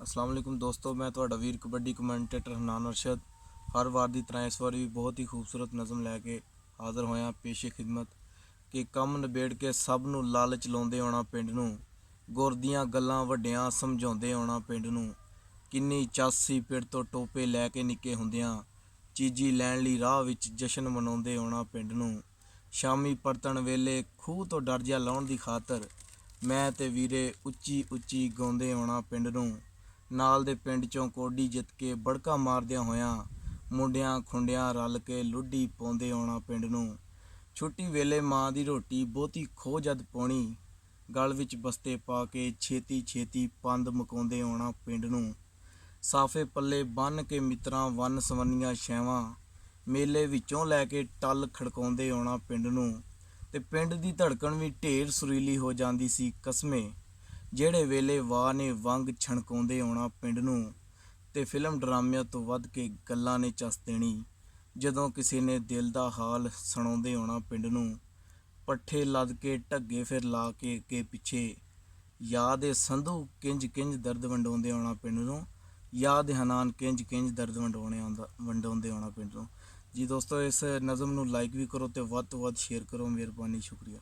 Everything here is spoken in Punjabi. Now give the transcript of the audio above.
अस्सलाम वालेकुम दोस्तों, मैं ਤੁਹਾਡਾ ਵੀਰ ਕਬੱਡੀ ਕਮੈਂਟੇਟਰ ਹਨਾਨ ਅਰਸ਼ਦ हर वार की तरह इस बार भी बहुत ही खूबसूरत नज़म लैके हाज़र होया पेशे खिदमत कि ਕੰਮ ਨਿਬੇੜ ਕੇ ਸਭ ਨੂੰ ਲਾਲਚ ਲਾਉਂਦੇ ਆਉਣਾ ਪਿੰਡ ਨੂੰ। ਗੁਰ ਦੀਆਂ ਗੱਲਾਂ ਵੱਡਿਆਂ ਸਮਝਾਉਂਦੇ ਆਉਣਾ ਪਿੰਡ ਨੂੰ। ਕਿੰਨੀ ਚਾਸੀ ਪਿੰਡ ਤੋਂ ਟੋਪੇ ਲੈ ਕੇ ਨਿੱਕੇ ਹੁੰਦਿਆਂ ਚੀਜੀ ਲੈਣ ਲਈ ਰਾਹ ਵਿੱਚ ਜਸ਼ਨ ਮਨਾਉਂਦੇ ਆਉਣਾ ਪਿੰਡ ਨੂੰ। ਸ਼ਾਮੀ ਪਰਤਣ ਵੇਲੇ ਖੂਹ ਤੋਂ ਡਰ ਜਿਹਾ ਲਾਉਣ ਦੀ ਖਾਤਰ ਮੈਂ ਤੇ ਵੀਰੇ ਉੱਚੀ ਉੱਚੀ ਗਾਉਂਦੇ ਆਉਣਾ ਪਿੰਡ ਨੂੰ। ਨਾਲ ਦੇ ਪਿੰਡ ਚੋਂ ਕੋਡੀ ਜਿੱਤ ਕੇ ਬੜਕਾ ਮਾਰਦਿਆਂ ਹੋਇਆਂ ਮੁੰਡਿਆਂ ਖੁੰਡਿਆਂ ਰਲ ਕੇ ਲੁੱਡੀ ਪਾਉਂਦੇ ਆਉਣਾ ਪਿੰਡ ਨੂੰ। ਛੁੱਟੀ ਵੇਲੇ ਮਾਂ ਦੀ ਰੋਟੀ ਬਹੁਤੀ ਖੋ ਜਦ ਪਾਉਣੀ ਗਲ ਵਿੱਚ ਬਸਤੇ ਪਾ ਕੇ ਛੇਤੀ ਛੇਤੀ ਪੰਦ ਮਕਾਉਂਦੇ ਆਉਣਾ ਪਿੰਡ ਨੂੰ। ਸਾਫੇ ਪੱਲੇ ਬੰਨ੍ਹ ਕੇ ਮਿੱਤਰਾਂ ਵੰਨ ਸਵੰਨੀਆਂ ਛੈਵਾਂ ਮੇਲੇ ਵਿੱਚੋਂ ਲੈ ਕੇ ਟੱਲ ਖੜਕਾਉਂਦੇ ਆਉਣਾ ਪਿੰਡ ਨੂੰ। ਤੇ ਪਿੰਡ ਦੀ ਧੜਕਣ ਵੀ ਢੇਰ ਸੁਰੀਲੀ ਹੋ ਜਾਂਦੀ ਸੀ ਕਸਮੇ ਜਿਹੜੇ ਵੇਲੇ ਵਾਹ ਨੇ ਵੰਗ ਛਣਕਾਉਂਦੇ ਆਉਣਾ ਪਿੰਡ ਨੂੰ। ਤੇ ਫਿਲਮ ਡਰਾਮਿਆਂ ਤੋਂ ਵੱਧ ਕੇ ਗੱਲਾਂ ਨੇ ਚੱਸ ਦੇਣੀ ਜਦੋਂ ਕਿਸੇ ਨੇ ਦਿਲ ਦਾ ਹਾਲ ਸੁਣਾਉਂਦੇ ਆਉਣਾ ਪਿੰਡ ਨੂੰ। ਪੱਠੇ ਲੱਦ ਕੇ ਢੱਗੇ ਫਿਰ ਲਾ ਕੇ ਅੱਗੇ ਪਿੱਛੇ ਯਾਦ ਏ ਸੰਧੂ ਕਿੰਜ ਕਿੰਜ ਦਰਦ ਵੰਡਾਉਂਦੇ ਆਉਣਾ ਪਿੰਡ ਨੂੰ। ਯਾਦ ਹਨਾਨ ਕਿੰਜ ਕਿੰਜ ਦਰਦ ਵੰਡਾਉਂਦੇ ਆਉਣਾ ਪਿੰਡ ਨੂੰ। ਜੀ ਦੋਸਤੋ, ਇਸ ਨਜ਼ਮ ਨੂੰ ਲਾਈਕ ਵੀ ਕਰੋ ਤੇ ਵੱਧ ਤੋਂ ਵੱਧ ਸ਼ੇਅਰ ਕਰੋ। ਮਿਹਰਬਾਨੀ, ਸ਼ੁਕਰੀਆ।